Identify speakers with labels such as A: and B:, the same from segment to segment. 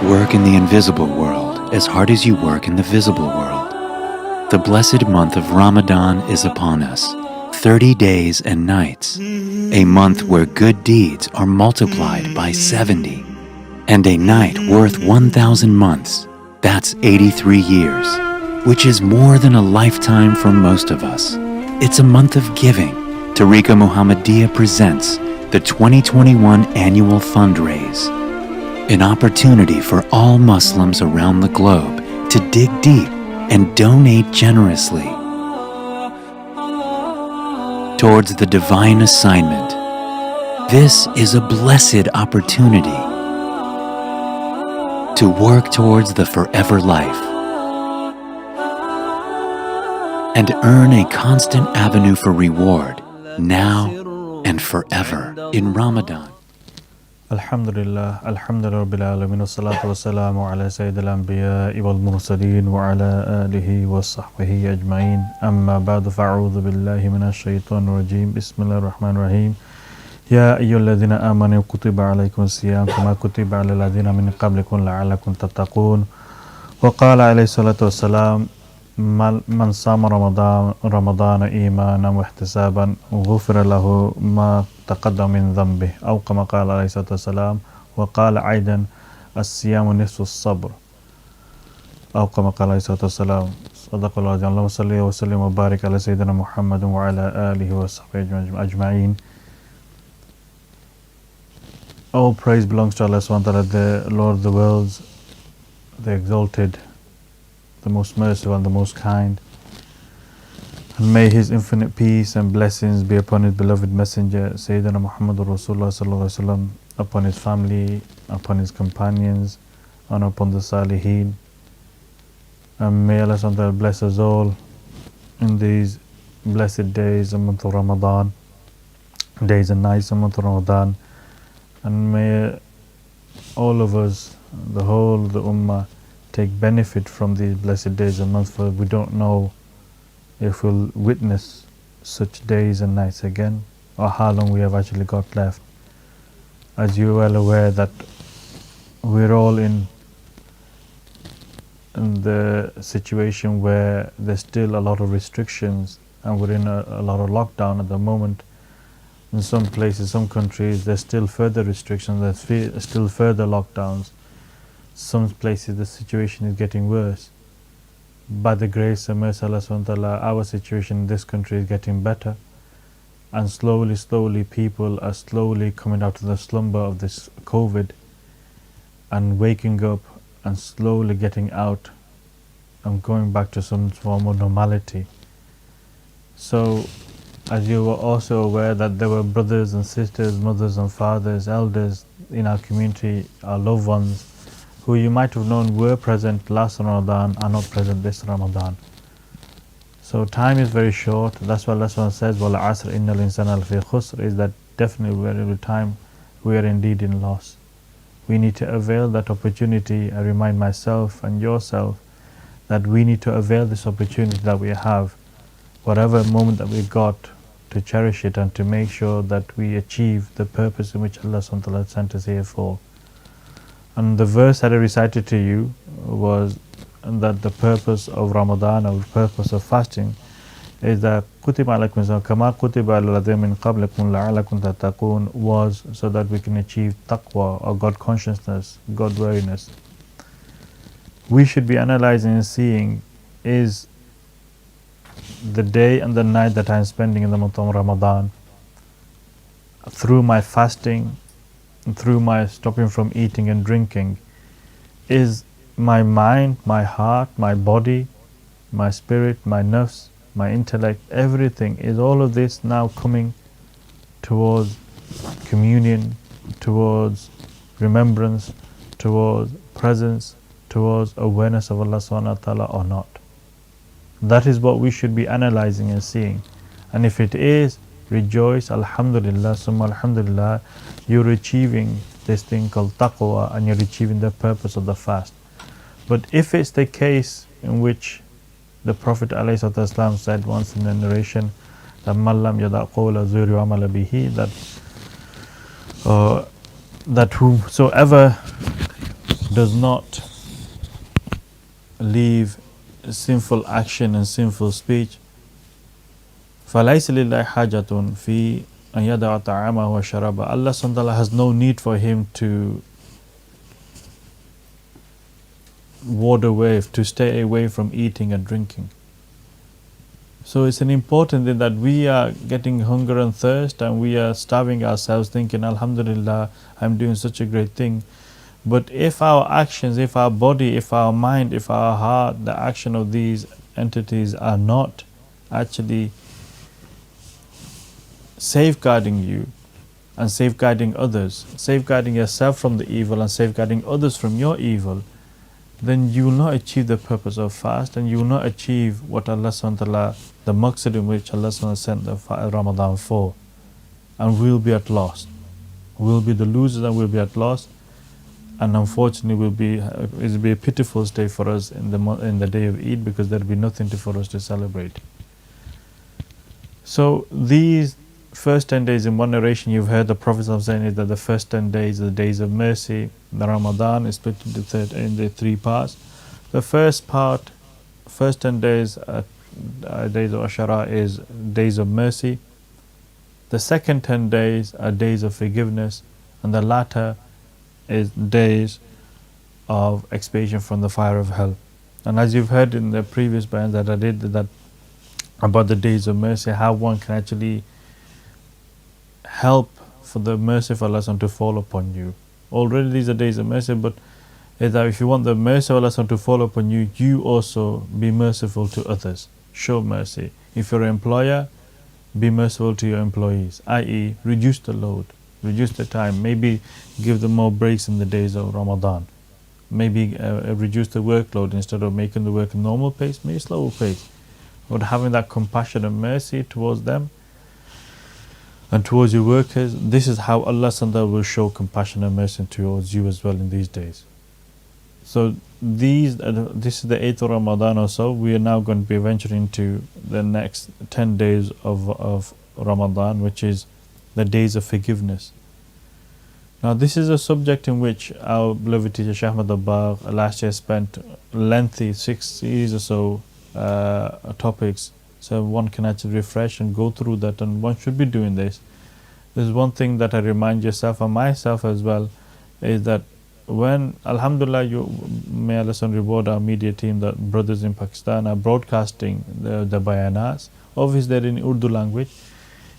A: Work in the invisible world as hard as you work in the visible world. The blessed month of Ramadan is upon us, 30 days and nights, a month where good deeds are multiplied by 70, and a night worth 1,000 months, that's 83 years, which is more than a lifetime for most of us. It's a month of giving. Tareeqah Muhammadiyah presents the 2021 annual fundraise, an opportunity for all Muslims around the globe to dig deep and donate generously towards the divine assignment. This is a blessed opportunity to work towards the forever life and earn a constant avenue for reward now and forever in Ramadan.
B: Alhamdulillah, Alhamdulillah Rabbil Alameen, wassalatu wassalamu ala Sayyidil Anbiya'i wal Mursaleen wa ala alihi wa sahbihi ajma'in. Amma ba'du, fa'udhu billahi minash shaitanir rajim. Bismillahir Rahmanir Rahim. Ya ayyuhalladhina amanu kutiba alaykumus siyam kama kutiba alal ladhina min qablikum la'allakum tattaqun. Wa qala alayhi salatu wassalam, man sama Ramadana imanan wa ihtisaban ghufira lahu ma taqaddama min dhanbih, aw kama qala alayhi salatu wassalam. Wa qala aidan as-siyamu nisfu as-sabr, aw kama qala alayhi salatu wassalam. Sadaqallahu azim. Allahumma salli wa sallim wa barik ala sayyidina Muhammadin wa ala alihi wa sahbihi ajma'in. All praise belongs to Allah subhanahu wa ta'ala, the Lord of the worlds, the exalted, the most merciful and the most kind. And may His infinite peace and blessings be upon His beloved messenger Sayyidina Muhammadur Rasulullah sallallahu alaihi wasallam, upon his family, upon his companions, and upon the Salihin. And may Allah subhanahu wa ta'ala bless us all in these blessed days, the month of Ramadan, days and nights, the month of Ramadan. And may all of us, the Ummah, take benefit from these blessed days and months, for we don't know if we'll witness such days and nights again, or how long we have actually got left. As you're well aware that we're all in the situation where there's still a lot of restrictions, and we're in a lot of lockdown at the moment. In some places, some countries, there's still further restrictions, there's still further lockdowns. Some places the situation is getting worse. By the grace and mercy of Allah subhanahu wa ta'ala, our situation in this country is getting better, and slowly people are slowly coming out of the slumber of this COVID and waking up and slowly getting out and going back to some form of normality. So, as you were also aware that there were brothers and sisters, mothers and fathers, elders in our community, our loved ones, who you might have known were present last Ramadan, are not present this Ramadan. So time is very short. That's why Allah says, "Wal asr innal insana lafi khusr," is that definitely every time we are indeed in loss. We need to avail that opportunity. I remind myself and yourself that we need to avail this opportunity that we have, whatever moment that we got, to cherish it and to make sure that we achieve the purpose in which Allah subhanahu wa ta'ala sent us here for. And the verse that I recited to you was that the purpose of Ramadan, or the purpose of fasting, is that kutiba alaykum kama kutiba alal ladhina min qablikum la'allakum tattaqun, was so that we can achieve taqwa, or God consciousness, God wariness. We should be analyzing and seeing, is the day and the night that I am spending in the month of Ramadan, through my fasting, through my stopping from eating and drinking, is my mind, my heart, my body, my spirit, my nafs, my intellect, everything, is all of this now coming towards communion, towards remembrance, towards presence, towards awareness of Allah subhanahu wa ta'ala, or not? That is what we should be analyzing and seeing. And if it is, rejoice, alhamdulillah, summa alhamdulillah, you're achieving this thing called taqwa, and you're achieving the purpose of the fast. But if it's the case in which the Prophet ﷺ said once in a narration, that man lam yada' qawla zuri wa amala bihi, that whomsoever does not leave sinful action and sinful speech, فَلَيْسَ لِلَّهِ حَاجَةٌ فِي أَنْ يَدَعَ طَعَامَهُ وَشَرَابَهُ. Allah subhanahu wa ta'ala has no need for him to ward away, to stay away from eating and drinking. So it's an important thing that we are getting hunger and thirst and we are starving ourselves thinking, Alhamdulillah, I'm doing such a great thing. But if our actions, if our body, if our mind, if our heart, the action of these entities are not actually safeguarding you and safeguarding others, safeguarding yourself from the evil and safeguarding others from your evil, then you will not achieve the purpose of fast and you will not achieve what Allah subhanahu wa ta'ala, the maqsad in which Allah subhanahu wa ta'ala sent the Ramadan for. And we'll be at loss. We'll be the losers and we'll be at loss. And unfortunately it will be a pitiful day for us in the day of Eid, because there will be nothing for us to celebrate. So these first 10 days, in one narration you've heard the Prophet saying is that the first 10 days are the days of mercy. The Ramadan is split into three parts. The first part, first 10 days, days of Ashara, is days of mercy. The second 10 days are days of forgiveness, and the latter is days of expiation from the fire of hell. And as you've heard in the previous bayans that I did, that about the days of mercy, how one can actually help for the mercy of Allah to fall upon you. Already these are days of mercy, but is that if you want the mercy of Allah to fall upon you, you also be merciful to others. Show mercy. If you're an employer, be merciful to your employees, i.e. reduce the load, reduce the time, maybe give them more breaks in the days of Ramadan. Maybe reduce the workload. Instead of making the work normal pace, maybe slower pace. But having that compassion and mercy towards them and towards your workers, this is how Allah Subhanahu will show compassion and mercy towards you as well in these days. So this is the 8th of Ramadan or so. We are now going to be venturing into the next 10 days of Ramadan, which is the days of forgiveness. Now this is a subject in which our beloved teacher Shaykh Ahmad Dabbagh last year spent lengthy 6 series or so topics, so one can actually refresh and go through that, and one should be doing this. There's one thing that I remind yourself and myself as well, is that when, Alhamdulillah, may Allah reward our media team, the brothers in Pakistan are broadcasting the bayanats. Obviously they're in Urdu language.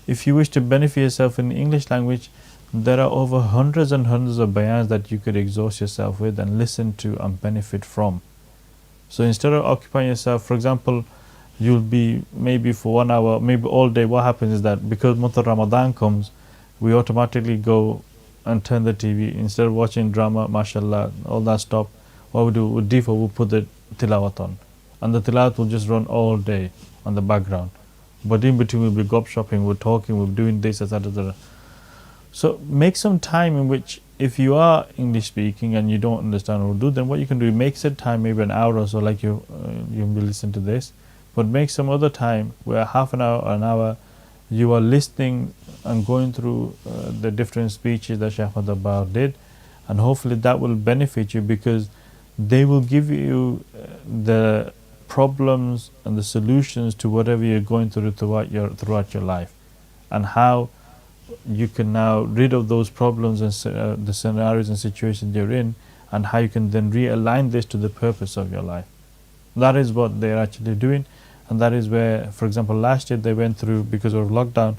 B: If you wish to benefit yourself in English language, there are over hundreds and hundreds of bayans that you could exhaust yourself with and listen to and benefit from. So instead of occupying yourself, for example, you'll be maybe for 1 hour, maybe all day. What happens is that because month of Ramadan comes, we automatically go and turn the TV. Instead of watching drama, mashallah, all that stuff, what we do, with default, we'll put the tilawat on. And the tilawat will just run all day on the background. But in between we'll be gop-shopping, we're talking, we're doing this, etc. So make some time in which, if you are English speaking and you don't understand Urdu, then what you can do, make some time, maybe an hour or so, like you'll be listening to this, but make some other time where half an hour or an hour you are listening and going through the different speeches that Shaykh Ahmad Dabbagh did, and hopefully that will benefit you, because they will give you the problems and the solutions to whatever you're going through throughout your life, and how you can now rid of those problems and the scenarios and situations you're in, and how you can then realign this to the purpose of your life. That is what they're actually doing, and that is where, for example, last year they went through, because of lockdown,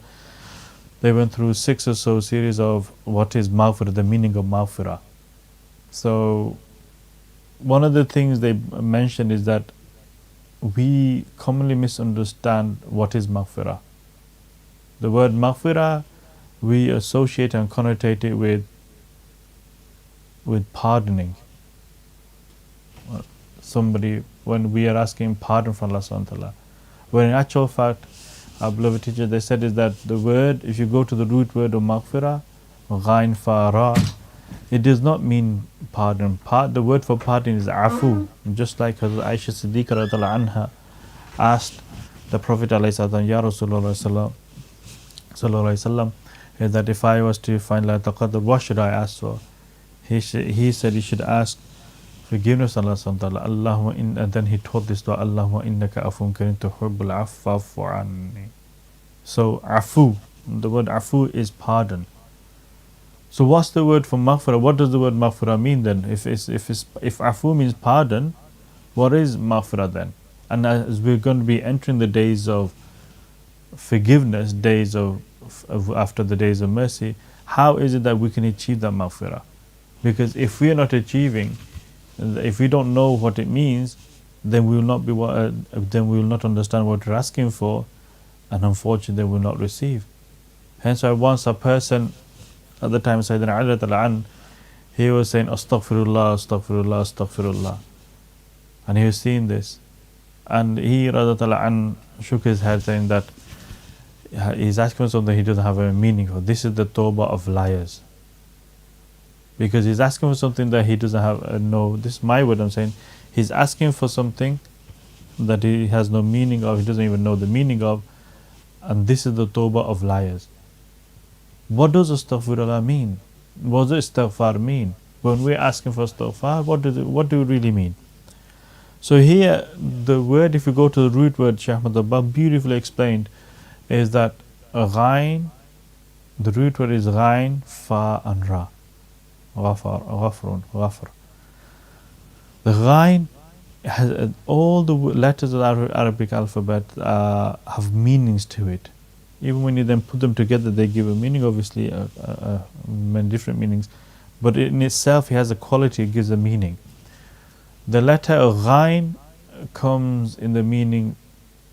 B: they went through 6 or so series of what is maghfirah, the meaning of maghfirah. So one of the things they mentioned is that we commonly misunderstand what is maghfirah. The word maghfirah, we associate and connotate it with pardoning. Somebody, when we are asking pardon from Allah subhanahu wa ta'ala. When in actual fact, our beloved teacher, they said is that the word, if you go to the root word of maghfirah, ghain fa-ra, it does not mean pardon. The word for pardon is afu. Just like Hazrat Aisha Siddiqa radhiyallahu anha asked the Prophet ﷺ, Ya Rasulullah sallallahu, that if I was to find Laylatul Qadr, what should I ask for? He said you should ask Forgiveness, Allah subhanahu wa ta'ala. And then he taught this dua, Allahumma innaka afun karim tuhibbul afwa fa'fu anni. So afu, the word afu is pardon. So what's the word for maghfirah? What does the word maghfirah mean then? If afu means pardon, what is maghfirah then? And as we're going to be entering the days of forgiveness, days of after the days of mercy, how is it that we can achieve that maghfirah? Because if we are not achieving, if we don't know what it means, then we will not be then we will not understand what we're asking for, and unfortunately we will not receive. Hence why once a person at the time Sayyidina Ali radhiyallahu anhu, he was saying astaghfirullah, astaghfirullah, astaghfirullah, and he was seeing this, and he radhiyallahu anhu shook his head saying that he's asking for something he doesn't have a meaning for. This is the tawbah of liars, because he's asking for something that he doesn't have no, this is my word I'm saying, he's asking for something that he has no meaning of, he doesn't even know the meaning of, and this is the tawbah of liars. What does astaghfirullah mean? What does istighfar mean? When we're asking for istighfar, what do we really mean? So here, the word, if you go to the root word, Shaykh Ahmad Dabbagh beautifully explained, is that ghain, the root word is ghain, fa and ra. Ghafar, ghafrun, ghafr. The ghain has all the letters of the Arabic alphabet have meanings to it. Even when you then put them together, they give a meaning, obviously, many different meanings. But in itself, it has a quality, it gives a meaning. The letter ghain comes in the meaning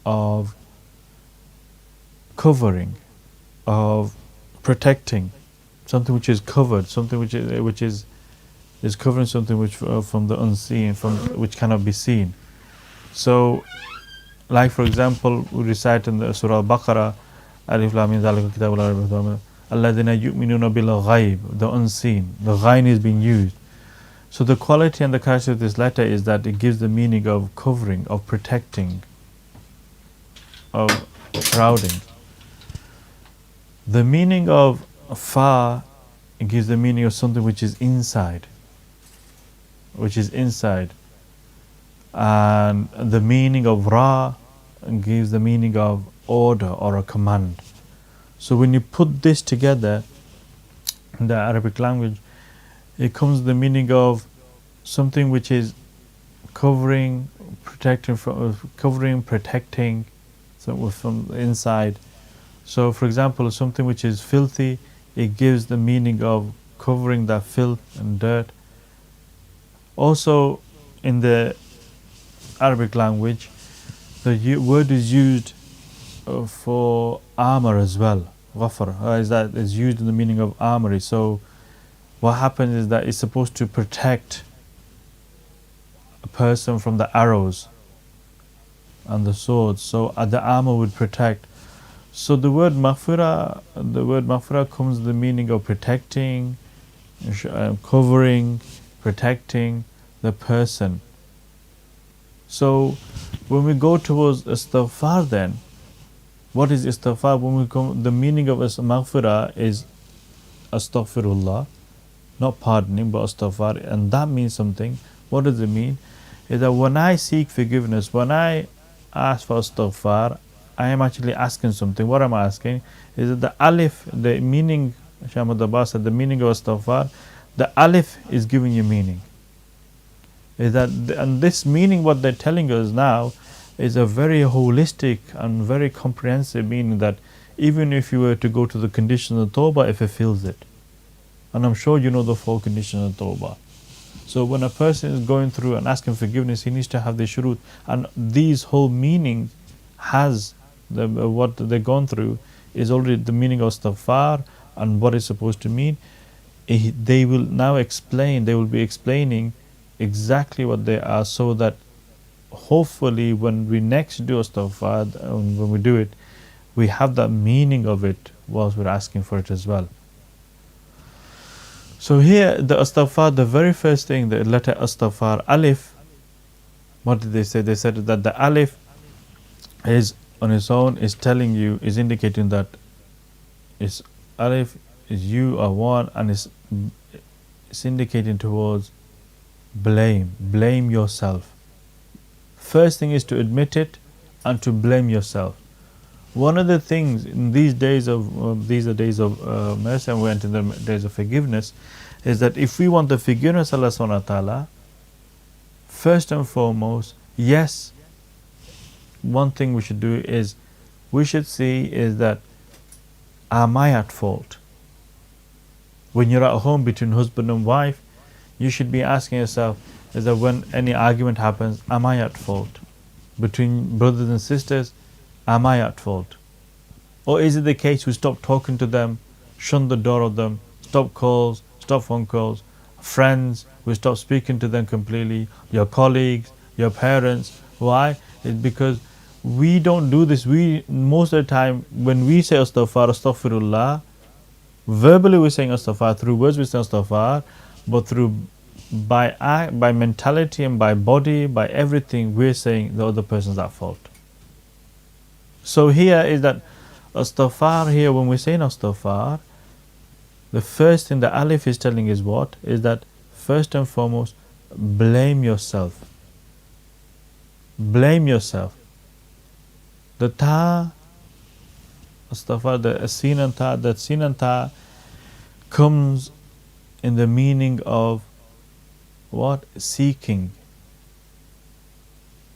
B: of covering, of protecting, something which is covered, something which is covering something which from the unseen, from which cannot be seen. So, like for example, we recite in the Surah Al-Baqarah, Alif Lam Mim Zalika Kitabul La Rayba Fihi Alladhina yu'minuna bil ghaib, the unseen. The ghain is being used. So the quality and the character of this letter is that it gives the meaning of covering, of protecting, of shrouding. The meaning of fa, it gives the meaning of something which is inside, and the meaning of ra gives the meaning of order or a command. So when you put this together in the Arabic language, it comes the meaning of something which is covering, protecting, so from the inside. So for example, something which is filthy, it gives the meaning of covering that filth and dirt. Also in the Arabic language, the word is used for armor as well. Ghafar is used in the meaning of armory. So what happens is that it's supposed to protect a person from the arrows and the swords. So the armor would protect. So the word maghfirah comes the meaning of protecting, covering, protecting the person. So when we go towards istighfar, then what is istighfar? When we come, the meaning of maghfirah is astaghfirullah, not pardoning, but astaghfar, and that means something. What does it mean? Is that when I seek forgiveness, when I ask for astaghfar, I am actually asking something. What am I asking? Is that the alif, the meaning, Shaykh Ahmad Dabbagh said, the meaning of astaghfar, the alif is giving you meaning. Is that, and this meaning, what they're telling us now, is a very holistic and very comprehensive meaning, that even if you were to go to the conditions of tawbah, it fulfills it. And I'm sure you know the 4 conditions of tawbah. So when a person is going through and asking forgiveness, he needs to have the shurut, and these whole meaning has what they've gone through is already the meaning of istighfar and what it's supposed to mean. They will now explain, they will be explaining exactly what they are, so that hopefully when we next do istighfar, when we do it, we have that meaning of it whilst we're asking for it as well. So here, the astaghfar, the very first thing, the letter astaghfar, alif, what did they say? They said that the alif is on its own, is telling you, is indicating that it's alif is you are one, and it's indicating towards Blame yourself. First thing is to admit it and to blame yourself. One of the things in these days of these are days of mercy, and we enter the days of forgiveness, is that if we want the forgiveness of Allah subhanahu wa ta'ala, first and foremost, yes, one thing we should do is we should see is that, am I at fault? When you're at home between husband and wife, you should be asking yourself, is that when any argument happens, am I at fault? Between brothers and sisters, am I at fault? Or is it the case we stop talking to them, shun the door of them, stop calls, stop phone calls, friends, we stop speaking to them completely, your colleagues, your parents? Why? It's because we don't do this. We, most of the time, when we say astaghfirullah, verbally we're saying astaghfar, through words we're saying astaghfar, but through by mentality and by body, by everything, we're saying the other person's at fault. So here is that astaghfar here, when we're saying astaghfar, the first thing the alif is telling is what? Is that first and foremost, blame yourself. Blame yourself. The ta, astaghfar, the sin and ta, that sin and ta comes in the meaning of what? Seeking.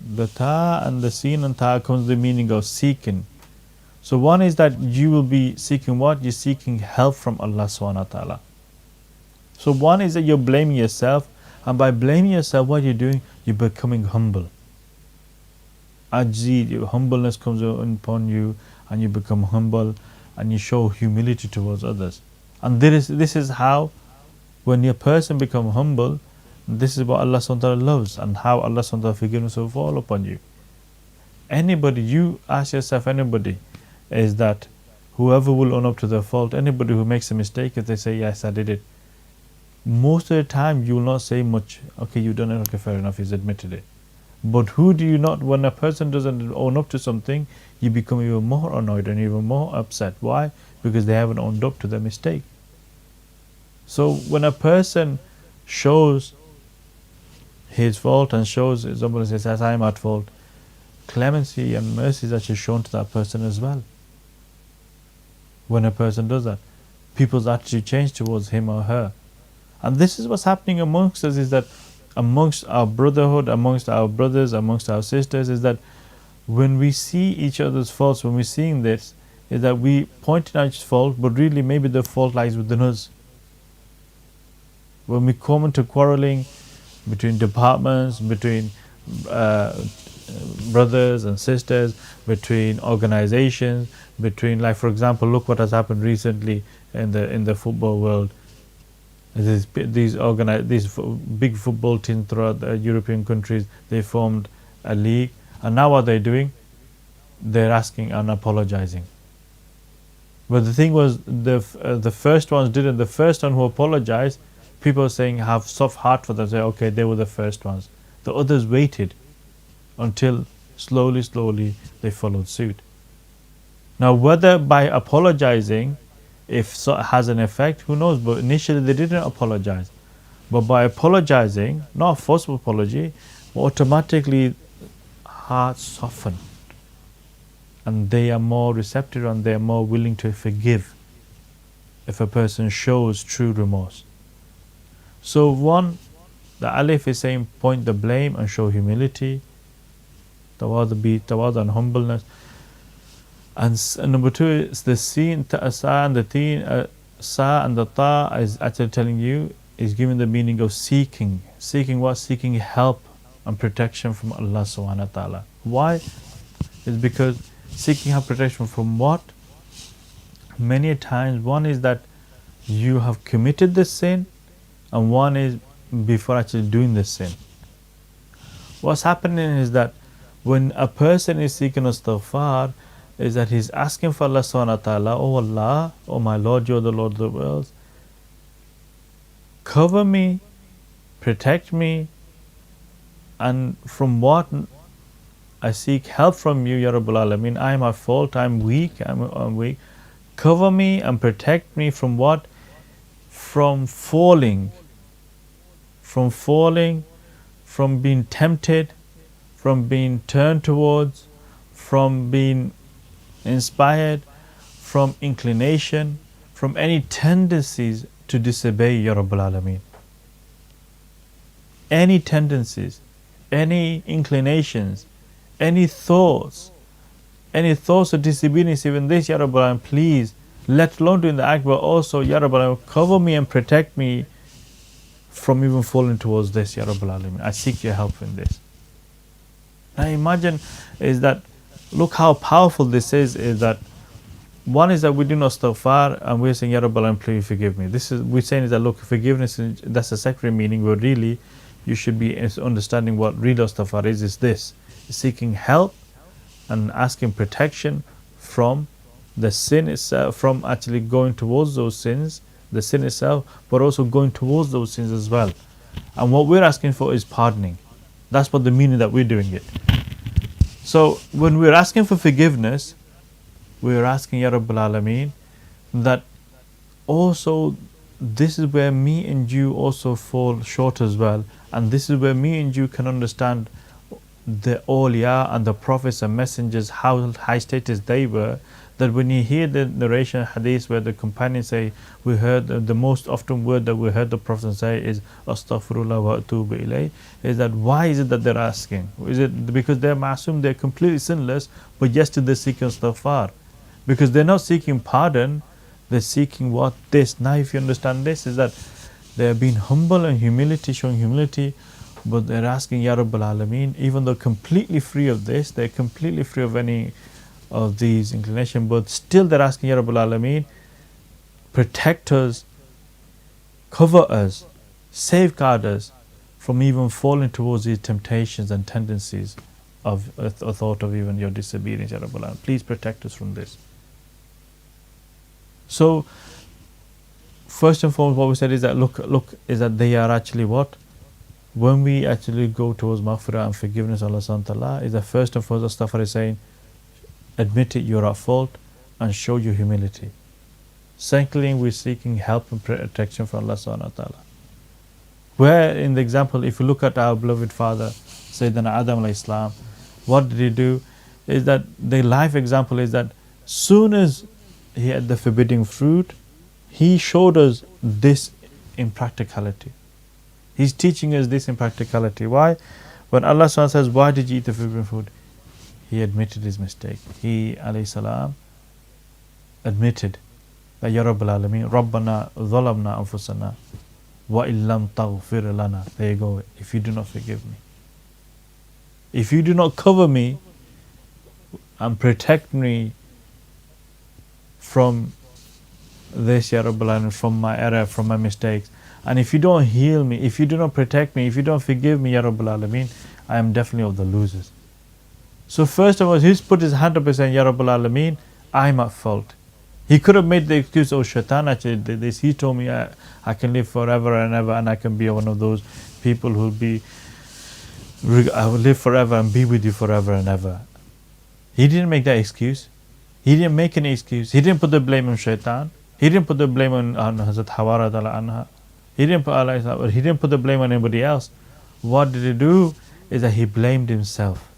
B: The ta and the sin and ta comes the meaning of seeking. So one is that you will be seeking what? You're seeking help from Allah subhanahu wa ta'ala. So one is that you're blaming yourself, and by blaming yourself, what you're doing, you're becoming humble. Ajzi, your humbleness comes upon you, and you become humble, and you show humility towards others. And this is how, when a person becomes humble, this is what Allah subhanahu wa ta'ala loves, and how Allah subhanahu wa ta'ala forgiveness will fall upon you. Anybody, you ask yourself, anybody, is that whoever will own up to their fault, anybody who makes a mistake, if they say, yes, I did it, most of the time you will not say much. Okay, you've done it, okay, fair enough, he's admitted it. But who do you not, when a person doesn't own up to something, you become even more annoyed and even more upset. Why? Because they haven't owned up to their mistake. So when a person shows his fault and shows, somebody says, I am at fault, clemency and mercy is actually shown to that person as well. When a person does that, people's attitude change towards him or her. And this is what's happening amongst us, is that amongst our brotherhood, amongst our brothers, amongst our sisters, is that when we see each other's faults, when we're seeing this, is that we point out each fault, but really maybe the fault lies within us. When we come into quarreling between departments, between brothers and sisters, between organizations, between, like for example, look what has happened recently in the football world. These big football teams throughout the European countries, they formed a league, and now what they're doing, they're asking and apologizing. But the thing was, the first ones didn't. The first one who apologized, people saying have soft heart for them, say, okay, they were the first ones. The others waited until slowly they followed suit. Now, whether by apologizing, if so has an effect, who knows? But initially they didn't apologize. But by apologizing, not a forceful apology, automatically hearts soften, and they are more receptive, and they are more willing to forgive if a person shows true remorse. So one, the alif is saying point the blame and show humility, tawadu and humbleness. And number two is the sin, sa and the teen, sa and the ta is actually telling you, is giving the meaning of seeking. Seeking what? Seeking help and protection from Allah subhanahu wa ta'ala. Why? It's because seeking help, protection from what? Many times, one is that you have committed the sin, and one is before actually doing the sin. What's happening is that when a person is seeking astaghfar, is that he's asking for Allah subhanahu wa ta'ala, oh Allah, oh my Lord, you're the Lord of the worlds, cover me, protect me, and from what I seek help from you, Ya Rabbul Alameen. I am at fault, I'm weak, I'm weak. Cover me and protect me from what? From falling from being tempted, from being turned towards, from being inspired, from inclination, from any tendencies to disobey Ya Rabbal Alameen. Any tendencies, any inclinations, any thoughts of disobedience, even this, Ya Rabbal Alameen, please, let alone doing the act, but also, Ya Rabbal Alameen, cover me and protect me from even falling towards this, Ya Rabbal Alameen. I seek your help in this. Now imagine is that, look how powerful this is that one is that we do not istighfar and we're saying, Ya Rabbal Alameen, please forgive me. This is, we're saying is that, look, forgiveness, that's a secondary meaning, but really, you should be understanding what real istighfar is this. Seeking help and asking protection from the sin itself, from actually going towards those sins, the sin itself, but also going towards those sins as well. And what we're asking for is pardoning. That's what the meaning that we're doing it. So when we're asking for forgiveness, we're asking, Ya Rabbal Alameen, that also this is where me and you also fall short as well. And this is where me and you can understand the awliya and the prophets and messengers, how high status they were, that when you hear the narration hadith where the companions say, we heard the most often word that we heard the Prophet say is astaghfirullah wa atubu ilayh, is that why is it that they're asking? Is it because they're ma'asum, they're completely sinless, but yes, they're seeking istighfar? Because they're not seeking pardon, they're seeking what? This. Now if you understand this, is that they're being humble and humility, showing humility, but they're asking, Ya Rabbal Alameen, even though completely free of this, they're completely free of any of these inclinations, but still they're asking, Ya Rabbal Alameen, protect us, cover us, safeguard us from even falling towards these temptations and tendencies of a thought of even your disobedience, Ya Rabbal Alameen. Please protect us from this. So, first and foremost, what we said is that, look, is that they are actually what? When we actually go towards maghfirah and forgiveness of Allah subhanahu wa ta'ala, is that first and foremost, Astaghfar is saying, admit it, you're at fault, and show your humility. Secondly, we're seeking help and protection from Allah subhanahu wa ta'ala. Where in the example, if you look at our beloved father, Sayyidina Adam alayhi salam, what did he do? Is that the life example is that soon as he had the forbidding fruit, he showed us this in practicality. He's teaching us this in practicality. Why? When Allah subhanahu wa ta'ala says, why did you eat the forbidden fruit? He admitted his mistake. He alayhi salam admitted that, Ya Rabbal Alameen, Rabbana zalamna anfusana wa illam taghfir lana. There you go. If you do not forgive me, if you do not cover me and protect me from this, Ya Rabbal Alameen, from my error, from my mistakes, and if you don't heal me, if you do not protect me, if you don't forgive me, Ya Rabbal Alameen, I am definitely of the losers. So first of all, he's put his hand up and saying, Ya Rabbal Alameen, I'm at fault. He could have made the excuse, oh shaitan actually did this. He told me I can live forever and ever, and I can be one of those people who'll be, I will live forever and be with you forever and ever. He didn't make that excuse. He didn't make any excuse. He didn't put the blame on shaitan. He didn't put the blame on Hazrat Hawa radiallahu anha. He didn't put the blame on anybody else. What did he do? Is that he blamed himself.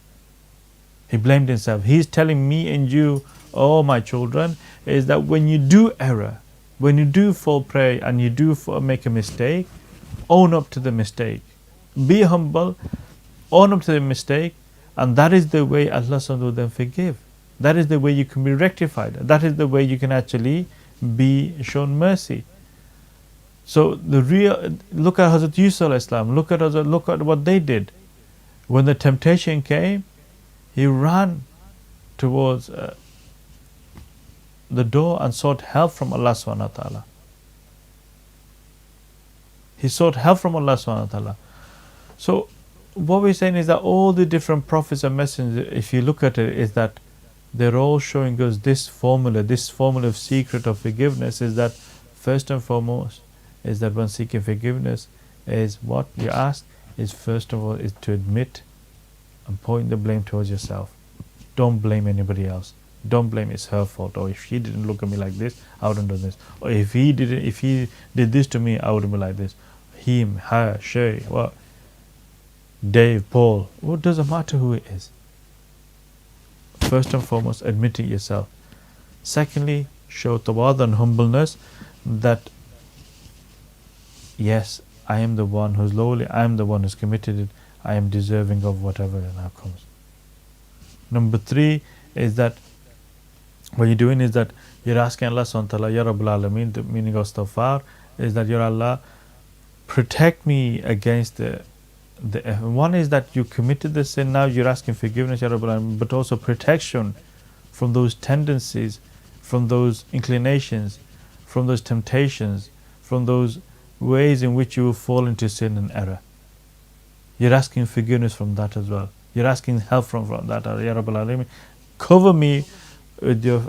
B: He blamed himself. He's telling me and you, oh my children, is that when you do error, when you do fall prey and you do make a mistake, own up to the mistake. Be humble, own up to the mistake, and that is the way Allah will then forgive. That is the way you can be rectified. That is the way you can actually be shown mercy. So look at Hazrat Yusuf alayhi salam, look at what they did. When the temptation came, he ran towards the door and sought help from Allah subhanahu wa ta'ala. He sought help from Allah subhanahu wa ta'ala. So what we're saying is that all the different prophets and messengers, if you look at it, is that they're all showing us this formula of secret of forgiveness, is that first and foremost is that when seeking forgiveness is what you ask is first of all is to admit and point the blame towards yourself. Don't blame anybody else. Don't blame it's her fault, or if she didn't look at me like this, I wouldn't do this, or if he did this to me, I wouldn't be like this. Him, her, she, what? Dave, Paul, what doesn't matter who it is. First and foremost, admit it yourself. Secondly, show tawad and humbleness that yes, I am the one who's lowly, I am the one who's committed it, I am deserving of whatever now comes. Number 3 is that what you're doing is that you're asking Allah subhanahu wa ta'ala, Ya Rabbul Alameen, the meaning of istighfar is that, Ya Allah, protect me against the one is that you committed the sin, now you're asking forgiveness, Ya Rabbul Alameen, but also protection from those tendencies, from those inclinations, from those temptations, from those ways in which you will fall into sin and error. You're asking forgiveness from that as well. You're asking help from that. Ya Rabbal Alameen, cover me with your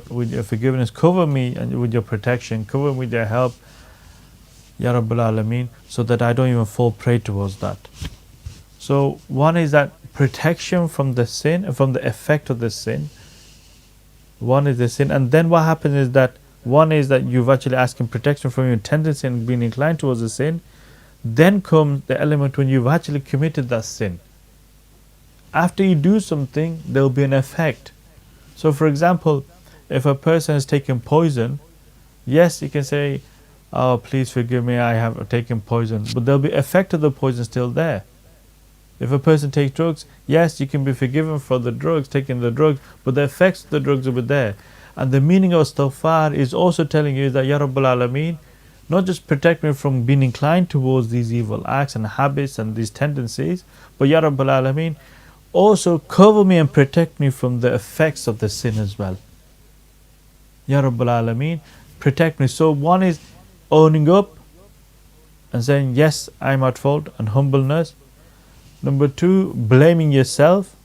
B: forgiveness, cover me and with your protection, cover me with your help, Ya Rabbal Alameen, so that I don't even fall prey towards that. So one is that protection from the sin, from the effect of the sin. One is the sin, and then what happens is that one is that you've actually asking protection from your tendency and being inclined towards the sin. Then comes the element when you've actually committed that sin. After you do something, there will be an effect. So for example, if a person has taken poison, yes, you can say, oh, please forgive me, I have taken poison, but there will be effect of the poison still there. If a person takes drugs, yes, you can be forgiven for the drugs, taking the drugs, but the effects of the drugs will be there. And the meaning of istighfar is also telling you that, Ya Rabbal Alameen, not just protect me from being inclined towards these evil acts and habits and these tendencies, but Ya Rabbal Alameen, also cover me and protect me from the effects of the sin as well. Ya Rabbal Alameen, protect me. So one is owning up and saying, yes, I'm at fault, and humbleness. Number 2, blaming yourself.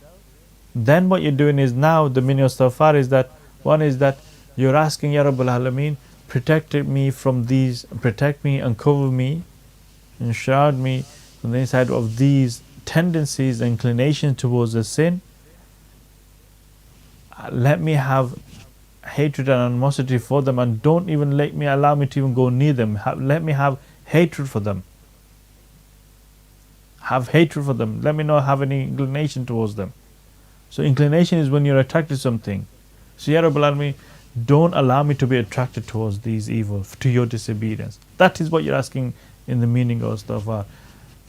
B: Then what you're doing is now, the meaning of istighfar is that, one is that you're asking, Ya Rabbal Alameen, protect me from these, protect me and cover me and shroud me from the inside of these tendencies and inclinations towards the sin. Let me have hatred and animosity for them, and don't even allow me to even go near them. Let me have hatred for them. Have hatred for them. Let me not have any inclination towards them. So inclination is when you're attracted to something. So Ya Rabbal Alameen, don't allow me to be attracted towards these evil, to your disobedience. That is what you're asking in the meaning of istighfar.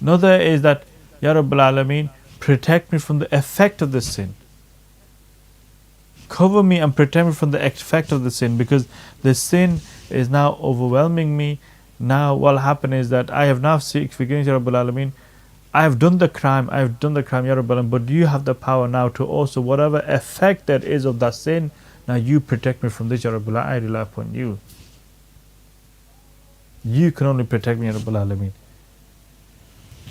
B: Another is that, Ya Rabbal Alameen, protect me from the effect of the sin. Cover me and protect me from the effect of the sin, because the sin is now overwhelming me. Now what will happen is that I have now seek forgiveness, Ya Rabbal Alameen. I have done the crime, Ya Rabbal Alameen, but you have the power now to also, whatever effect there is of that sin, now you protect me from this, Ya Rabbal Alameen. I rely upon you. You can only protect me, Ya Rabbal Alameen.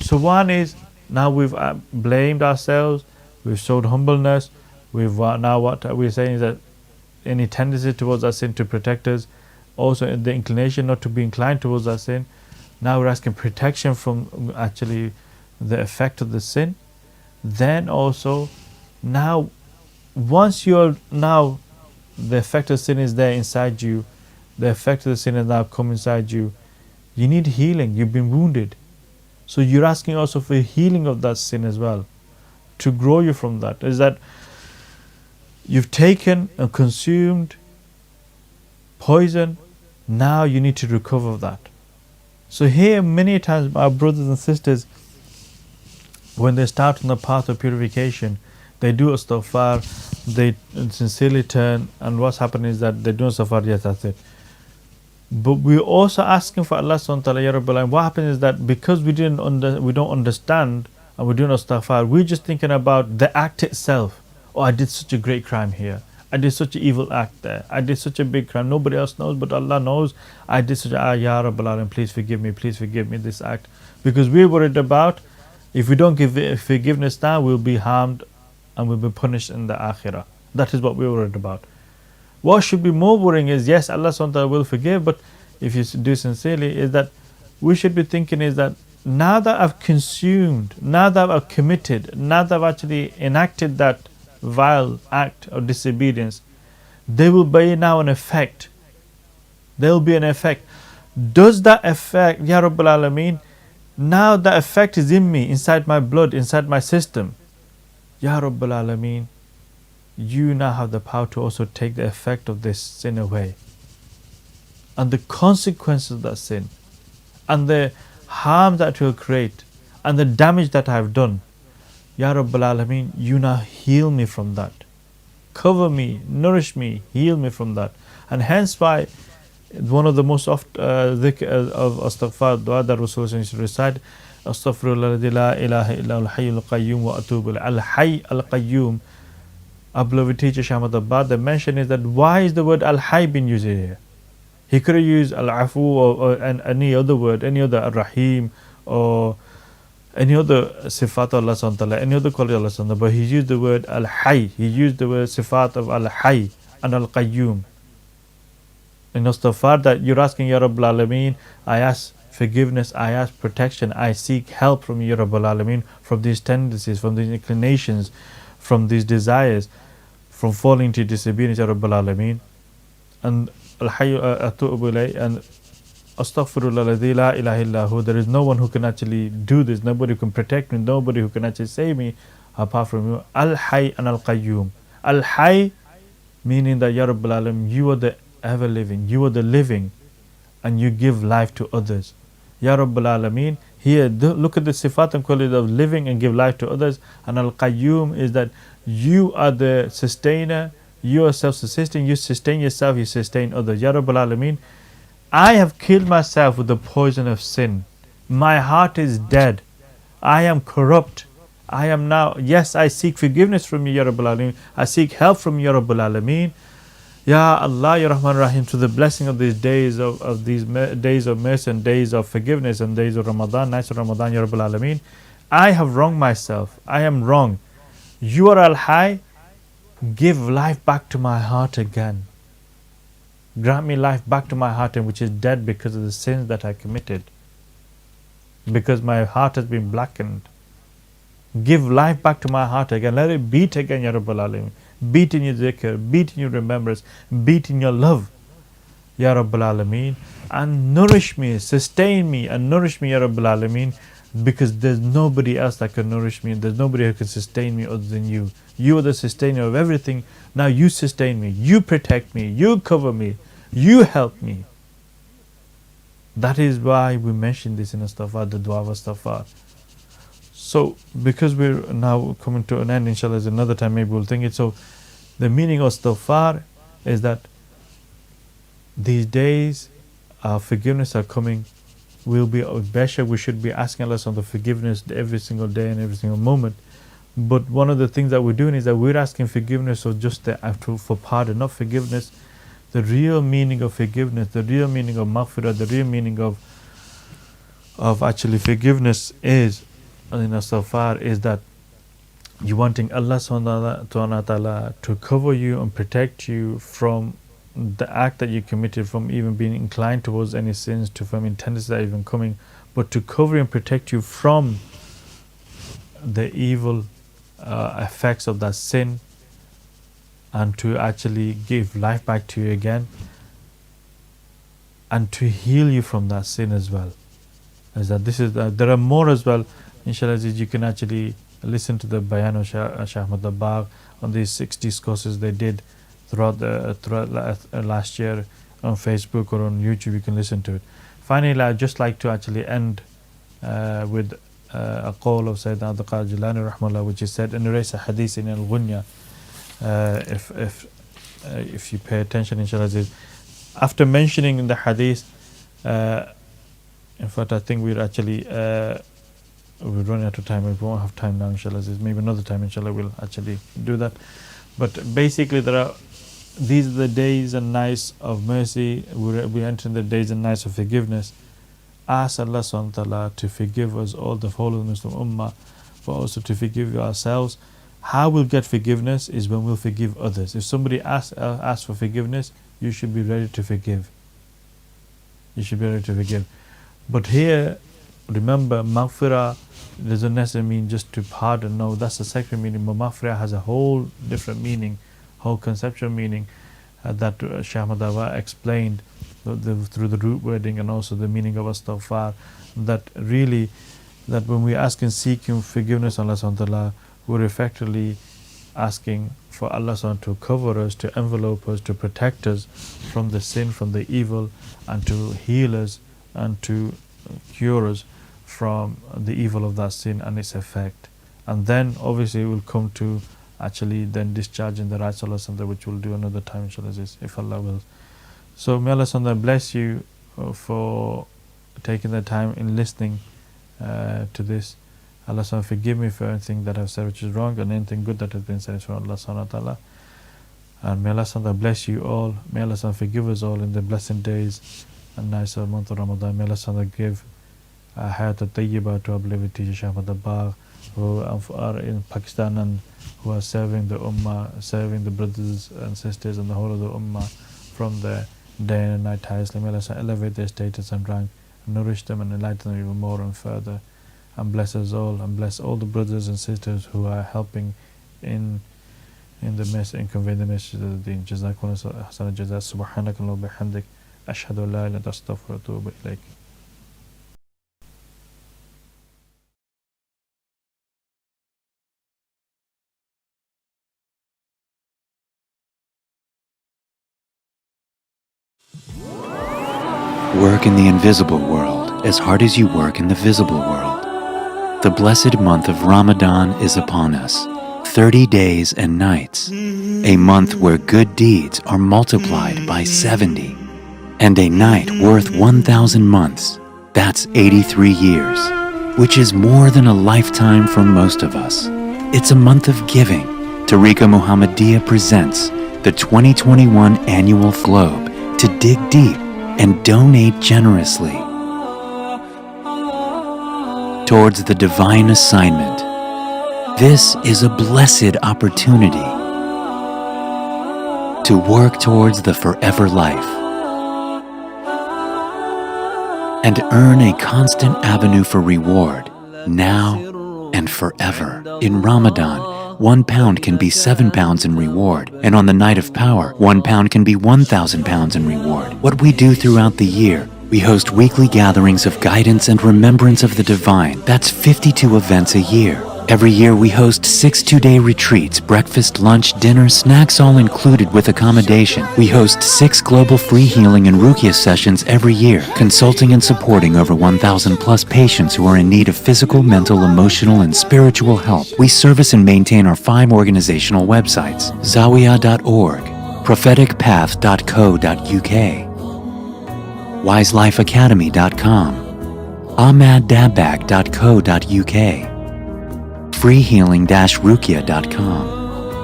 B: So one is, now we've blamed ourselves, we've showed humbleness, we've now what we're saying is that any tendency towards our sin to protect us, also the inclination not to be inclined towards our sin. Now we're asking protection from actually the effect of the sin. Then also, now once you're now, the effect of sin is there inside you, the effect of the sin has now come inside you, you need healing, you've been wounded. So you're asking also for healing of that sin as well, to grow you from that. Is that you've taken and consumed poison, now you need to recover that. So here many times our brothers and sisters, when they start on the path of purification, they do istighfar, they sincerely turn, and what's happening is that they do istighfar, yes, that's it. But we're also asking for Allah subhanahu wa ta'ala, Ya Rabbal Alameen. What happens is that because we don't understand and we're doing istighfar, we're just thinking about the act itself. Oh, I did such a great crime here. I did such an evil act there. I did such a big crime. Nobody else knows, but Allah knows. I did such a, Ya Rabbal Alameen, please forgive me this act. Because we're worried about, if we don't give forgiveness now, we'll be harmed and we'll be punished in the akhirah. That is what we're worried about. What should be more worrying is, yes, Allah subhanahu wa ta'ala will forgive, but if you do sincerely, is that we should be thinking is that now that I've consumed, now that I've committed, now that I've actually enacted that vile act of disobedience, there will be now an effect. There will be an effect. Does that effect, Ya Rabbal Alameen, Now the effect is in me, inside my blood, inside my system. Ya Rabbal Alameen, you now have the power to also take the effect of this sin away. And the consequences of that sin, and the harm that it will create, and the damage that I have done. Ya Rabbal Alameen, you now heal me from that. Cover me, nourish me, heal me from that. And hence why one of the most of astaghfar dua that Rasulullah used to recite, Astaghfirullah la ilaha illa al-hayyul qayyum wa atubu al-hayy al-qayyum. Our beloved teacher Ahmad, the mention is that why is the word al-hayy being used here? He could have used al-afu or any other word, any other ar-rahim or any other sifat of Allah subhanahu wa ta'ala, any other quality of Allah subhanahu wa ta'ala, but he used the word al-hayy. He used the word sifat of al-hayy and al-qayyum. In istighfar that you're asking, Ya Rabbal Alameen, I ask forgiveness, I ask protection, I seek help from you, Ya Rabbal Alameen, from these tendencies, from these inclinations, from these desires, from falling into disobedience, Ya Rabbal Alameen. And al-hayy atubu ilayh, and astaghfirullah alladhi la ilaha illa hu. There is no one who can actually do this, nobody who can protect me, nobody who can actually save me apart from you. Al-hayy and al-qayyum. Al-hayy meaning that, Ya Rabbal Alameen, you are the ever living, you are the living, and you give life to others. Ya Rabbal Alameen, here look at the sifat and quality of living and give life to others. And al-qayyum is that you are the sustainer, you are self-sustaining, you sustain yourself, you sustain others. Ya Rabbal Alameen, I have killed myself with the poison of sin. My heart is dead. I am corrupt. I am now, yes, I seek forgiveness from you, Ya Rabbal Alameen. I seek help from you, Ya Rabbal Alameen. Ya Allah, Ya Rahman Rahim, to the blessing of these days of these days of mercy and days of forgiveness and days of Ramadan, nights of Ramadan, Ya Rabbal Alameen. I have wronged myself. I am wrong. You are Al-Hayy. Give life back to my heart again. Grant me life back to my heart, which is dead because of the sins that I committed. Because my heart has been blackened. Give life back to my heart again. Let it beat again, Ya Rabbal Alameen. Beat in your zikr, beat in your remembrance, beat in your love, Ya Rabbal Alameen. And nourish me, sustain me and nourish me, Ya Rabbal Alameen, because there's nobody else that can nourish me, there's nobody who can sustain me other than you. You are the sustainer of everything. Now you sustain me, you protect me, you cover me, you help me. That is why we mention this in Astaghfar, the dua of Astaghfar. So, because we're now coming to an end, inshallah, another time maybe we'll think it. So, the meaning of istighfar is that these days of forgiveness are coming. We should be asking Allah for forgiveness every single day and every single moment. But one of the things that we're doing is that we're asking forgiveness or just for pardon, not forgiveness. The real meaning of forgiveness, the real meaning of maghfirah, the real meaning of actually forgiveness is, in istighfar, is that you're wanting Allah subhanahu wa ta'ala to cover you and protect you from the act that you committed, from even being inclined towards any sins, from tendencies that are even coming, but to cover and protect you from the evil effects of that sin, and to actually give life back to you again, and to heal you from that sin as well. As that this is there are more as well. Inshallah, you can actually listen to the bayan of Shaykh Ahmad Dabbagh on these 6 discourses they did throughout last year on Facebook or on YouTube. You can listen to it. Finally, I'd just like to actually end with a qawl of Sayyidina Abdul Qadir Jilani rahmallah, which is said in a hadith in Al-Ghunya. If you pay attention, inshallah, after mentioning in the hadith, in fact, I think we're actually we're running out of time. We won't have time now, inshallah. Maybe another time, inshallah, we'll actually do that. But basically, these are the days and nights of mercy. We enter the days and nights of forgiveness. Ask Allah subhanahu wa ta'ala to forgive us all, the whole of the Muslim Ummah, but also to forgive ourselves. How we'll get forgiveness is when we'll forgive others. If somebody asks for forgiveness, you should be ready to forgive. You should be ready to forgive. But here, remember, maghfirah doesn't necessarily mean just to pardon. No, that's the second meaning. But maghfirah has a whole different meaning, whole conceptual meaning that Shaykh Ahmad Dabbagh explained. through the root wording and also the meaning of astaghfar, that really, that when we ask and seeking forgiveness Allah subhanahu wa ta'ala, we're effectively asking for Allah subhanahu wa ta'ala to cover us, to envelope us, to protect us from the sin, from the evil, and to heal us and to cure us from the evil of that sin and its effect. And then obviously we'll come to actually then discharging the rights of Allah subhanahu wa ta'ala, which we'll do another time inshallah, if Allah wills. So may Allah subhanahu wa ta'ala bless you for taking the time in listening to this. Allah subhanahu wa ta'ala forgive me for anything that I've said which is wrong, and anything good that has been said from Allah subhanahu wa ta'ala. And may Allah subhanahu wa ta'ala bless you all. May Allah subhanahu wa ta'ala forgive us all in the blessed days and nights of the month of Ramadan. May Allah subhanahu wa ta'ala give hayat al-tayyibah to our beloved teacher Shaykh Ahmad Dabagh, who are in Pakistan and who are serving the Ummah, serving the brothers and sisters and the whole of the Ummah from their day and night tirelessly. May Allah elevate their status and rank, and nourish them and enlighten them even more and further, and bless us all, and bless all the brothers and sisters who are helping in the message, in conveying the message of the deen. Jazakumullah khairan jazaa. Subhanakallah wa bihamdik, ashhadu an la ilaha illa anta astaghfiruka wa atubu ilayk.
A: Work in the invisible world as hard as you work in the visible world. The blessed month of Ramadan is upon us, 30 days and nights, a month where good deeds are multiplied by 70, and a night worth 1,000 months, that's 83 years, which is more than a lifetime for most of us. It's a month of giving. Tareeqah Muhammadiyah presents the 2021 Annual Globe to dig deep and donate generously towards the divine assignment. This is a blessed opportunity to work towards the forever life and earn a constant avenue for reward now and forever. In Ramadan, £1 can be £7 in reward, and on the night of power, £1 can be £1,000 in reward. What we do throughout the year, we host weekly gatherings of guidance and remembrance of the divine. That's 52 events a year. Every year we host 6 two-day retreats, breakfast, lunch, dinner, snacks all included with accommodation. We host 6 global free healing and ruqyah sessions every year, consulting and supporting over 1,000 plus patients who are in need of physical, mental, emotional, and spiritual help. We service and maintain our 5 organizational websites: Zawiya.org, propheticpath.co.uk, wiselifeacademy.com, ahmaddabak.co.uk, freehealing-ruqyah.com.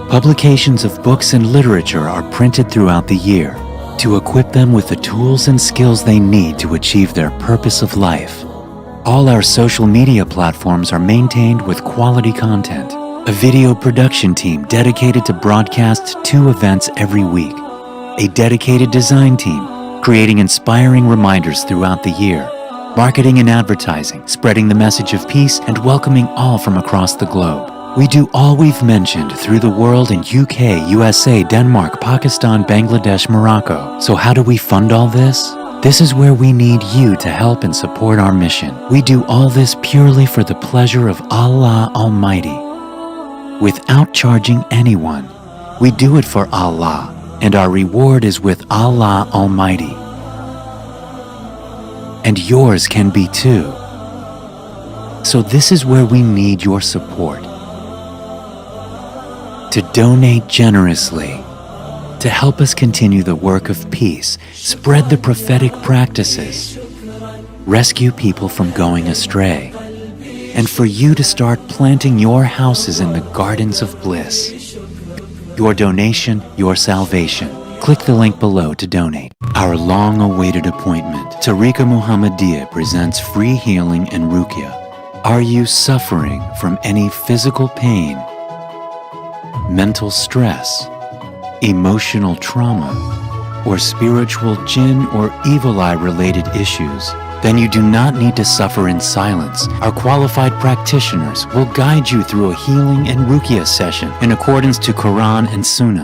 A: Publications of books and literature are printed throughout the year to equip them with the tools and skills they need to achieve their purpose of life. All our social media platforms are maintained with quality content. A video production team dedicated to broadcast 2 events every week. A dedicated design team creating inspiring reminders throughout the year. Marketing and advertising, spreading the message of peace and welcoming all from across the globe. We do all we've mentioned through the world in UK, USA, Denmark, Pakistan, Bangladesh, Morocco. So how do we fund all this? This is where we need you to help and support our mission. We do all this purely for the pleasure of Allah Almighty, without charging anyone. We do it for Allah, and our reward is with Allah Almighty. And yours can be too. So this is where we need your support. To donate generously, to help us continue the work of peace, spread the prophetic practices, rescue people from going astray, and for you to start planting your houses in the gardens of bliss. Your donation, your salvation. Click the link below to donate. Our long-awaited appointment, Tareeqah Muhammadiyah presents free healing and ruqyah. Are you suffering from any physical pain, mental stress, emotional trauma, or spiritual jinn or evil eye related issues? Then you do not need to suffer in silence. Our qualified practitioners will guide you through a healing and ruqyah session in accordance to Quran and Sunnah.